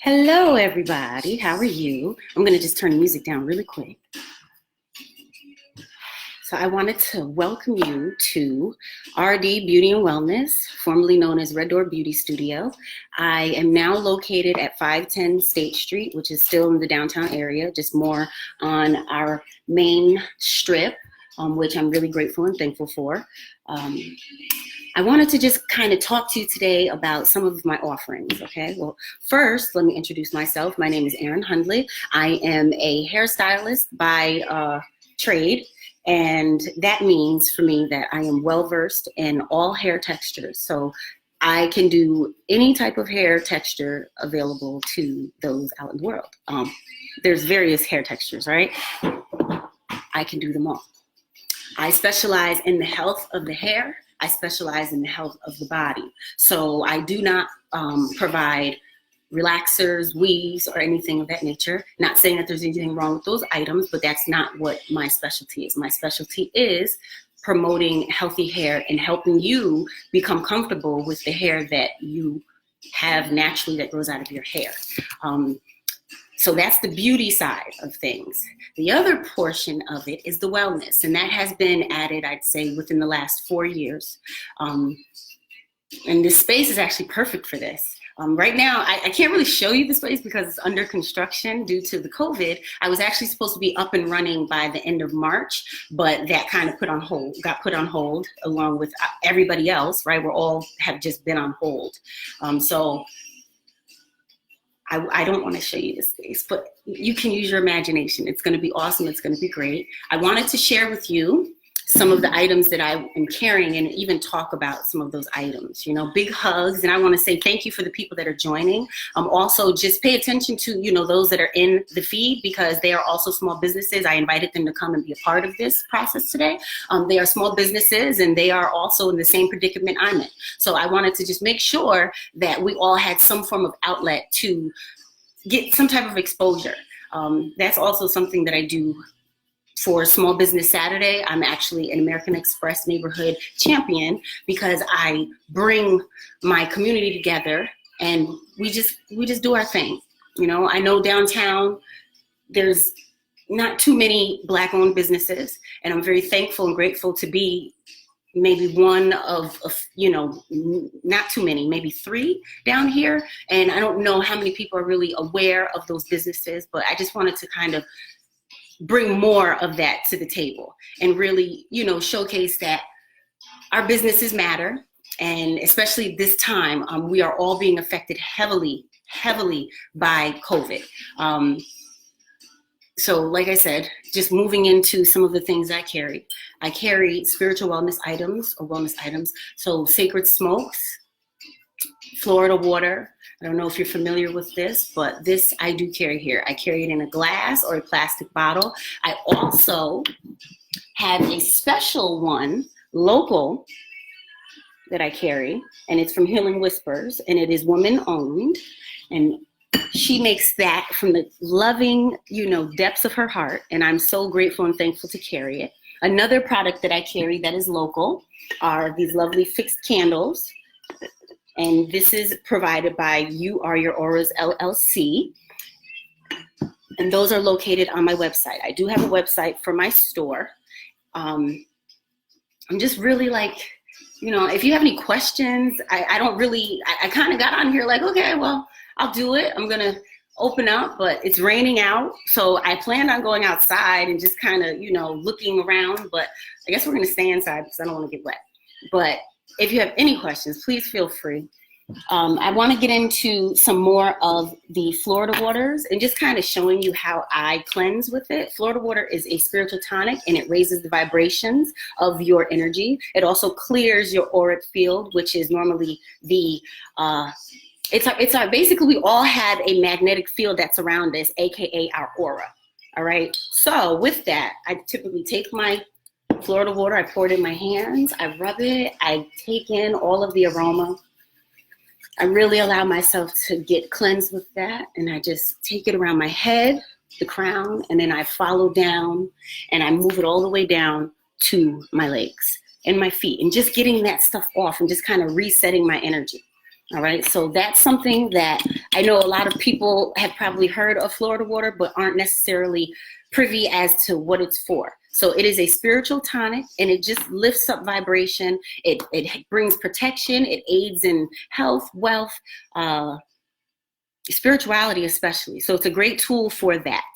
Hello, everybody. How are you? I'm going to just turn the music down really quick. So I wanted to welcome you to RD Beauty and Wellness, formerly known as Red Door Beauty Studio. I am now located at 510 State Street, which is still in the downtown area, just more on our main strip, which I'm really grateful and thankful for. I wanted to just kind of talk to you today about some of my offerings, okay? Well, first, let me introduce myself. My name is Erin Hundley. I am a hairstylist by trade, and that means for me that I am well-versed in all hair textures. So I can do any type of hair texture available to those out in the world. There's various hair textures, right? I can do them all. I specialize in the health of the hair. I specialize in the health of the body. So I do not provide relaxers, weaves, or anything of that nature. Not saying that there's anything wrong with those items, but that's not what my specialty is. My specialty is promoting healthy hair and helping you become comfortable with the hair that you have naturally that grows out of your hair. So that's the beauty side of things. The other portion of it is the wellness, and that has been added, I'd say, within the last 4 years. And this space is actually perfect for this. Right now, I can't really show you the space because it's under construction due to the COVID. I was actually supposed to be up and running by the end of March, but that kind of got put on hold along with everybody else, right? We're all have just been on hold. So I don't want to show you the space, but you can use your imagination. It's going to be awesome. It's going to be great. I wanted to share with you some of the items that I am carrying and even talk about some of those items. You know, big hugs. And I want to say thank you for the people that are joining. Also, just pay attention to, those that are in the feed because they are also small businesses. I invited them to come and be a part of this process today. They are small businesses and they are also in the same predicament I'm in. So I wanted to just make sure that we all had some form of outlet to get some type of exposure. That's also something that I do for Small Business Saturday. I'm actually an American Express neighborhood champion because I bring my community together and we just do our thing. I know downtown there's not too many Black-owned businesses, and I'm very thankful and grateful to be maybe one of not too many, maybe 3 down here. And I don't know how many people are really aware of those businesses, but I just wanted to kind of bring more of that to the table and really, showcase that our businesses matter. And especially this time, we are all being affected heavily by COVID. So like I said, just moving into some of the things I carry. I carry spiritual wellness items or wellness items. So sacred smokes, Florida water. I don't know if you're familiar with this, but this I do carry here. I carry it in a glass or a plastic bottle. I also have a special one, local, that I carry, and it's from Healing Whispers, and it is woman-owned, and she makes that from the loving, depths of her heart, and I'm so grateful and thankful to carry it. Another product that I carry that is local are these lovely fixed candles. And this is provided by You Are Your Auras LLC. And those are located on my website. I do have a website for my store. I'm just really if you have any questions, I kind of got on here like, okay, well, I'll do it. I'm going to open up, but it's raining out. So I planned on going outside and just kind of, looking around. But I guess we're going to stay inside because I don't want to get wet. But if you have any questions, please feel free. I want to get into some more of the Florida waters and just kind of showing you how I cleanse with it. Florida water is a spiritual tonic and it raises the vibrations of your energy. It also clears your auric field, which is normally the, basically we all have a magnetic field that's around us, AKA our aura. All right. So with that, I typically take my Florida water, I pour it in my hands, I rub it, I take in all of the aroma. I really allow myself to get cleansed with that, and I just take it around my head, the crown, and then I follow down, and I move it all the way down to my legs and my feet, and just getting that stuff off and just kind of resetting my energy. All right, so that's something that I know a lot of people have probably heard of Florida water, but aren't necessarily privy as to what it's for. So it is a spiritual tonic, and it just lifts up vibration. It brings protection. It aids in health, wealth, spirituality especially. So it's a great tool for that.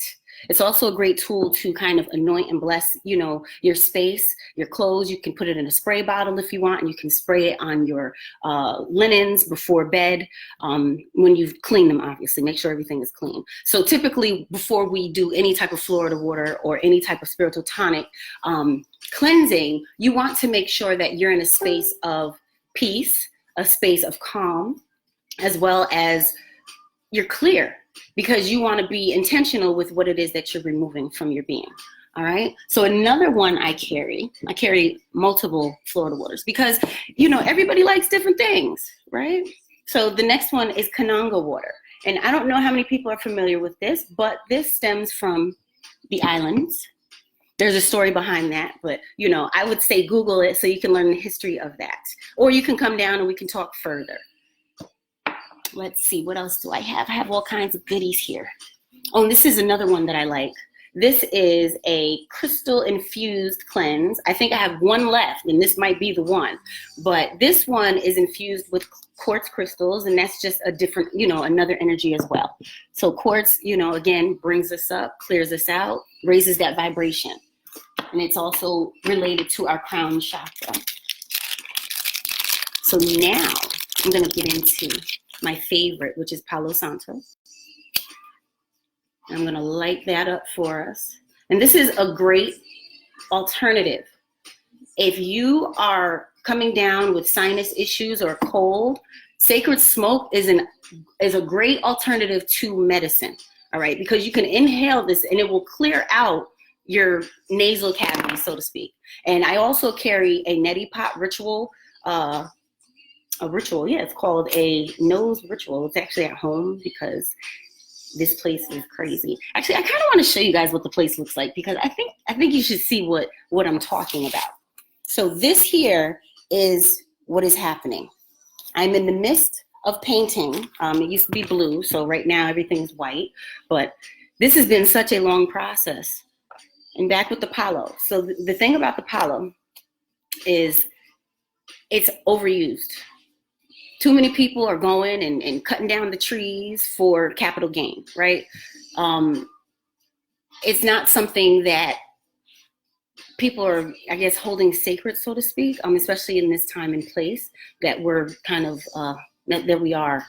It's also a great tool to kind of anoint and bless, you know, your space, your clothes. You can put it in a spray bottle if you want, and you can spray it on your linens before bed. When you've cleaned them, obviously, make sure everything is clean. So typically, before we do any type of Florida water or any type of spiritual tonic cleansing, you want to make sure that you're in a space of peace, a space of calm, as well as you're clear, because you want to be intentional with what it is that you're removing from your being. All right. So another one I carry multiple Florida waters because, you know, everybody likes different things, right? So the next one is Kananga water. And I don't know how many people are familiar with this, but this stems from the islands. There's a story behind that, but, you know, I would say Google it so you can learn the history of that. Or you can come down and we can talk further. Let's see, what else do I have? I have all kinds of goodies here. Oh, and this is another one that I like. This is a crystal infused cleanse. I think I have one left, and this might be the one. But this one is infused with quartz crystals, and that's just a different, you know, another energy as well. So quartz, you know, again, brings us up, clears us out, raises that vibration. And it's also related to our crown chakra. So now I'm going to get into my favorite, which is Palo Santo. I'm going to light that up for us. And this is a great alternative. If you are coming down with sinus issues or cold, sacred smoke is a great alternative to medicine. All right, because you can inhale this and it will clear out your nasal cavity, so to speak. And I also carry a neti pot ritual, it's called a nose ritual. It's actually at home because this place is crazy. Actually, I kind of want to show you guys what the place looks like because I think you should see what I'm talking about. So this here is what is happening. I'm in the midst of painting. It used to be blue, so right now everything's white, but this has been such a long process. And back with the palo. So the thing about the palo is it's overused. Too many people are going and cutting down the trees for capital gain, right? It's not something that people are, I guess, holding sacred, so to speak, especially in this time and place that we're kind of, that we are.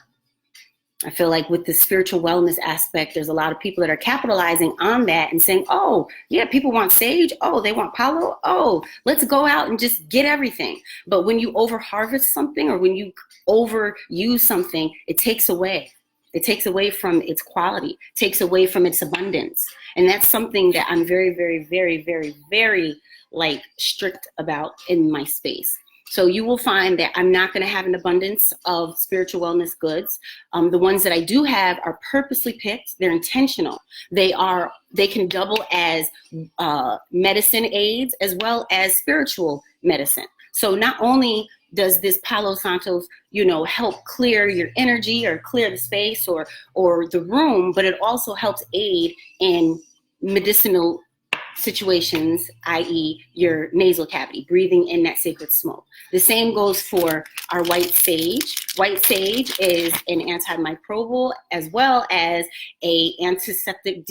I feel like with the spiritual wellness aspect, there's a lot of people that are capitalizing on that and saying, oh, yeah, people want sage. Oh, they want palo. Oh, let's go out and just get everything. But when you over harvest something or when you overuse something, it takes away. It takes away from its quality, takes away from its abundance. And that's something that I'm very, very, very, very, very strict about in my space. So you will find that I'm not going to have an abundance of spiritual wellness goods. The ones that I do have are purposely picked. They're intentional. They can double as medicine aids as well as spiritual medicine. So not only does this Palo Santos, help clear your energy or clear the space or the room, but it also helps aid in medicinal situations, i.e. your nasal cavity, breathing in that sacred smoke. The same goes for our white sage. White sage is an antimicrobial as well as a antiseptic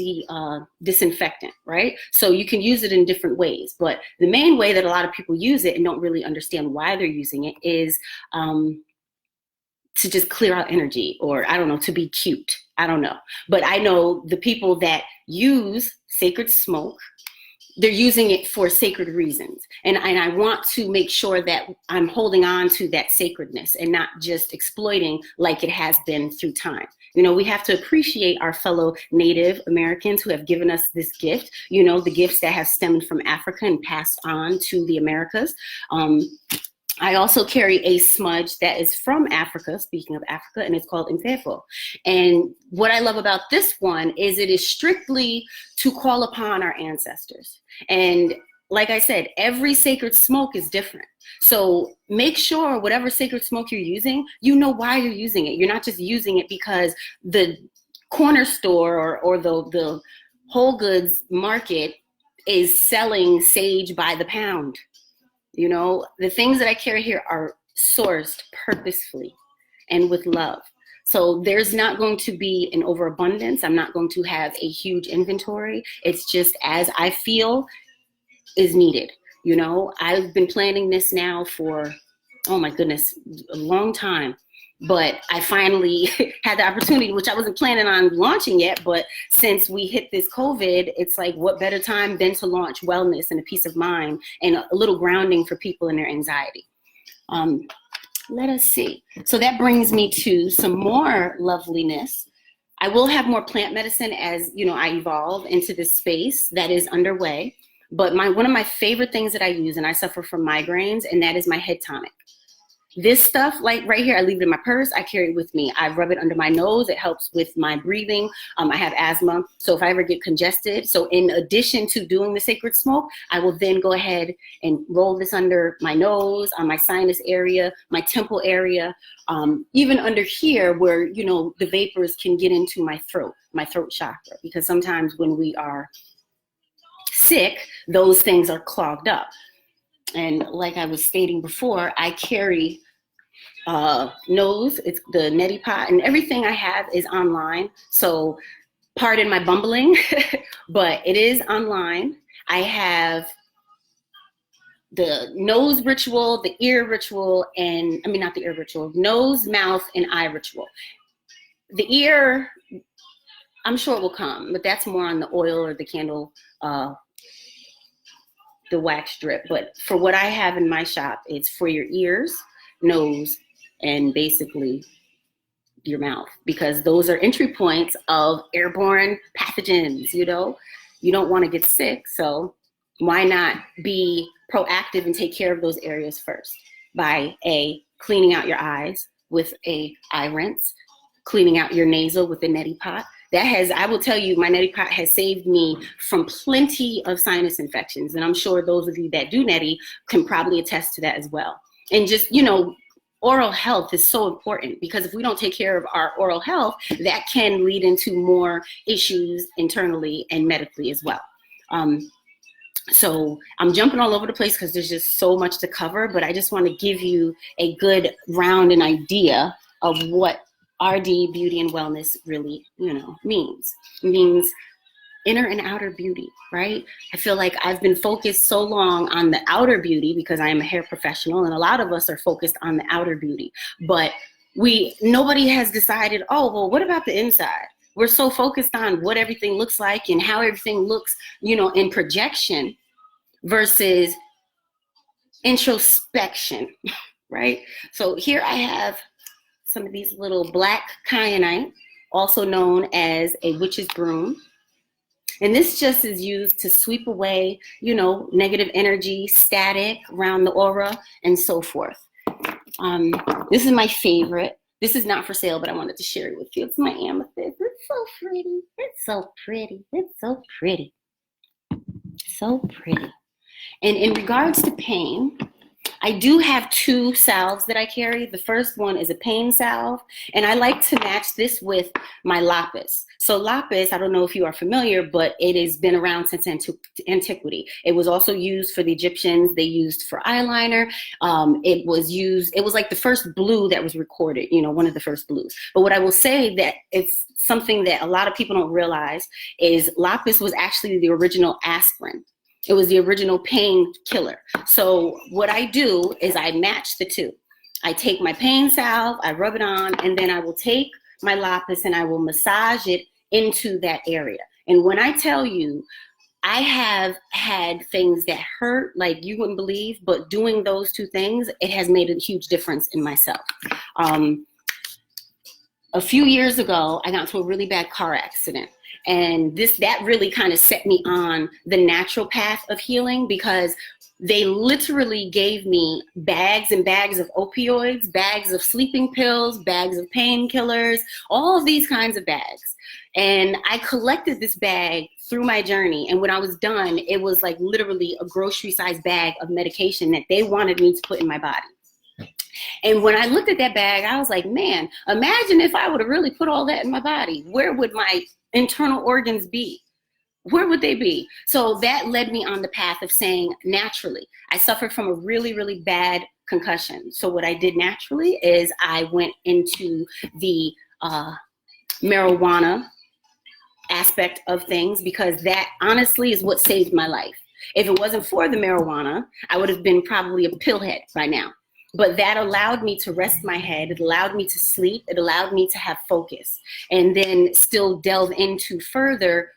disinfectant, right? So you can use it in different ways, but the main way that a lot of people use it and don't really understand why they're using it is to just clear out energy, or I don't know, to be cute. I don't know. But I know the people that use sacred smoke, they're using it for sacred reasons. And I want to make sure that I'm holding on to that sacredness and not just exploiting like it has been through time. We have to appreciate our fellow Native Americans who have given us this gift, the gifts that have stemmed from Africa and passed on to the Americas. I also carry a smudge that is from Africa, speaking of Africa, and it's called Mfefo. And what I love about this one is it is strictly to call upon our ancestors. And like I said, every sacred smoke is different. So make sure whatever sacred smoke you're using, you know why you're using it. You're not just using it because the corner store or the Whole Goods market is selling sage by the pound. You know, the things that I carry here are sourced purposefully and with love. So there's not going to be an overabundance. I'm not going to have a huge inventory. It's just as I feel is needed. You know, I've been planning this now for, oh my goodness, a long time. But I finally had the opportunity, which I wasn't planning on launching yet. But since we hit this COVID, it's like, what better time than to launch wellness and a peace of mind and a little grounding for people in their anxiety. Let us see. So that brings me to some more loveliness. I will have more plant medicine as, you know, I evolve into this space that is underway. But one of my favorite things that I use, and I suffer from migraines, and that is my head tonic. This stuff, like right here, I leave it in my purse. I carry it with me. I rub it under my nose. It helps with my breathing. I have asthma, so if I ever get congested, so in addition to doing the sacred smoke, I will then go ahead and roll this under my nose, on my sinus area, my temple area, even under here where, you know, the vapors can get into my throat chakra, because sometimes when we are sick, those things are clogged up. And like I was stating before, I carry it's the neti pot, and everything I have is online. So pardon my bumbling, but it is online. I have the nose ritual, the ear ritual, and not the ear ritual, nose, mouth, and eye ritual. The ear, I'm sure it will come, but that's more on the oil or the candle, the wax drip. But for what I have in my shop, it's for your ears, nose, and basically your mouth, because those are entry points of airborne pathogens. You know, you don't want to get sick, so why not be proactive and take care of those areas first by cleaning out your eyes with a eye rinse, cleaning out your nasal with a neti pot. I will tell you, my neti pot has saved me from plenty of sinus infections. And I'm sure those of you that do neti can probably attest to that as well. And just, you know, oral health is so important, because if we don't take care of our oral health, that can lead into more issues internally and medically as well. So I'm jumping all over the place because there's just so much to cover, but I just want to give you a good round and idea of what RD beauty and wellness really, you know, means. It means inner and outer beauty, right? I feel like I've been focused so long on the outer beauty because I am a hair professional, and a lot of us are focused on the outer beauty, but nobody has decided, oh, well, what about the inside? We're so focused on what everything looks like and how everything looks, you know, in projection versus introspection, right? So here I have some of these little black kyanite, also known as a witch's broom. And this just is used to sweep away, you know, negative energy, static around the aura, and so forth. This is my favorite. This is not for sale, but I wanted to share it with you. It's my amethyst. It's so pretty. It's so pretty. It's so pretty. So pretty. And in regards to pain, I do have 2 salves that I carry. The first one is a pain salve, and I like to match this with my lapis. So lapis, I don't know if you are familiar, but it has been around since antiquity. It was also used for the Egyptians. They used for eyeliner. It was like the first blue that was recorded, you know, one of the first blues. But what I will say that it's something that a lot of people don't realize is lapis was actually the original aspirin. It was the original pain killer. So what I do is I match the 2. I take my pain salve, I rub it on, and then I will take my lapis and I will massage it into that area. And when I tell you, I have had things that hurt like you wouldn't believe, but doing those 2 things, it has made a huge difference in myself. A few years ago, I got into a really bad car accident. And that really kind of set me on the natural path of healing, because They literally gave me bags and bags of opioids, bags of sleeping pills, bags of painkillers, all of these kinds of bags. And I collected this bag through my journey. And when I was done, it was like literally a grocery-sized bag of medication that they wanted me to put in my body. And when I looked at that bag, I was like, man, imagine if I would have really put all that in my body. Where would my internal organs be? Where would they be? So that led me on the path of saying, naturally, I suffered from a really, really bad concussion. So what I did naturally is I went into the marijuana aspect of things, because that honestly is what saved my life. If it wasn't for the marijuana, I would have been probably a pillhead by now. But that allowed me to rest my head. It allowed me to sleep. It allowed me to have focus, and then still delve into further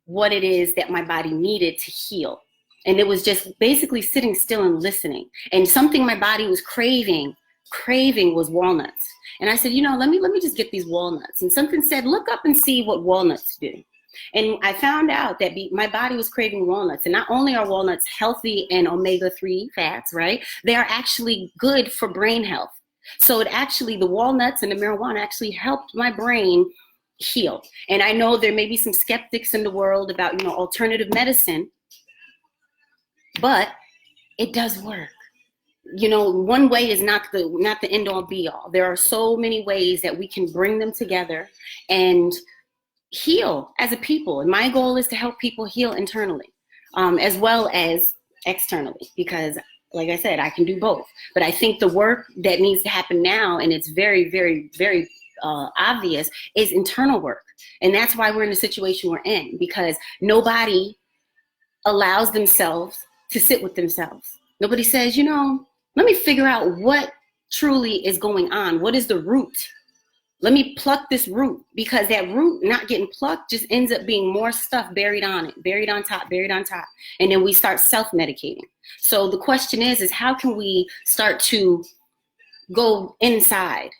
what it is that my body needed to heal. And it was just basically sitting still and listening. And something my body was craving was walnuts. And I said, you know, let me just get these walnuts. And something said, look up and see what walnuts do. And I found out that my body was craving walnuts. And not only are walnuts healthy and omega-3 fats, right? They are actually good for brain health. So it actually, the walnuts and the marijuana actually helped my brain heal. And I know there may be some skeptics in the world about, you know, alternative medicine, but it does work. You know, one way is not the end all be all. There are so many ways that we can bring them together and heal as a people. And my goal is to help people heal internally, as well as externally, because like I said, I can do both. But I think the work that needs to happen now, and it's very, very, very obvious, is internal work. And that's why we're in the situation we're in, because nobody allows themselves to sit with themselves. Nobody says, you know, let me figure out what truly is going on. What is the root? Let me pluck this root, because that root not getting plucked just ends up being more stuff buried on it, buried on top. And then we start self-medicating. So the question is how can we start to go inside?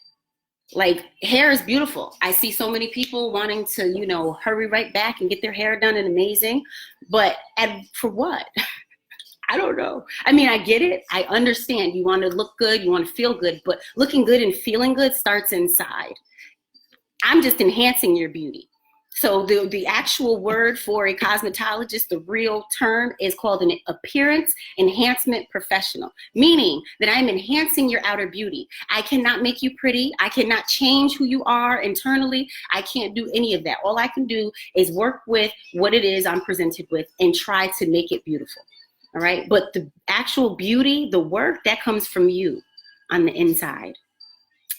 Like, hair is beautiful. I see so many people wanting to, you know, hurry right back and get their hair done and amazing. But for what? I don't know. I mean, I get it. I understand. You want to look good. You want to feel good. But looking good and feeling good starts inside. I'm just enhancing your beauty. So the actual word for a cosmetologist, the real term, is called an appearance enhancement professional, meaning that I'm enhancing your outer beauty. I cannot make you pretty. I cannot change who you are internally. I can't do any of that. All I can do is work with what it is I'm presented with and try to make it beautiful. All right. But the actual beauty, the work, that comes from you on the inside.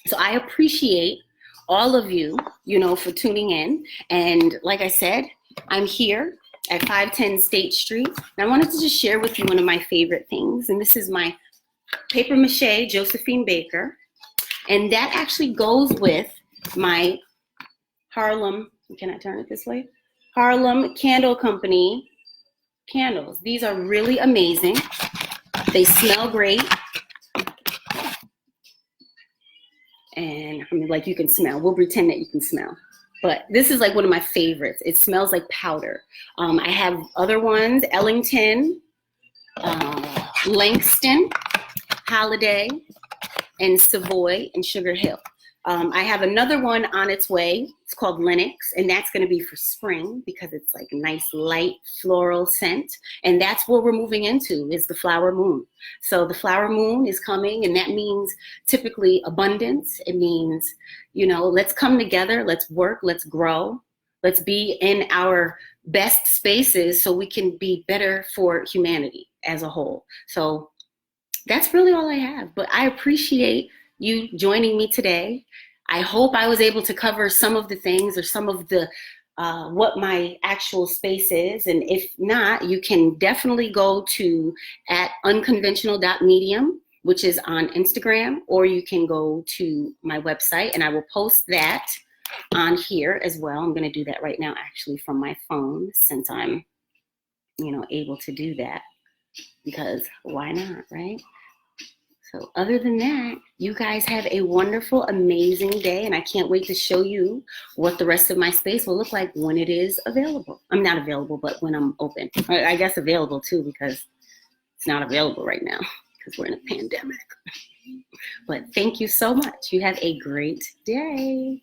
So I appreciate all of you, you know, for tuning in. And like I said, I'm here at 510 State Street. And I wanted to just share with you one of my favorite things. And this is my paper mache Josephine Baker. And that actually goes with my Harlem, can I turn it this way? Harlem Candle Company candles. These are really amazing. They smell great. And I mean, like, you can smell. We'll pretend that you can smell. But this is like one of my favorites. It smells like powder. I have other ones, Ellington, Langston, Holiday, and Savoy, and Sugar Hill. I have another one on its way. It's called Lennox, and that's going to be for spring because it's like a nice light floral scent. And that's what we're moving into, is the flower moon. So the flower moon is coming, and that means typically abundance. It means, you know, let's come together, let's work, let's grow, let's be in our best spaces so we can be better for humanity as a whole. So that's really all I have. But I appreciate you joining me today. I hope I was able to cover some of the things, or some of the what my actual space is. And if not, you can definitely go to at unconventional.medium, which is on Instagram, or you can go to my website, and I will post that on here as well. I'm going to do that right now, actually, from my phone, since I'm, you know, able to do that, because why not, right? So other than that, you guys have a wonderful, amazing day, and I can't wait to show you what the rest of my space will look like when it is available. I'm not available, but when I'm open. I guess available too, because It's not available right now because we're in a pandemic. But thank you so much. You have a great day.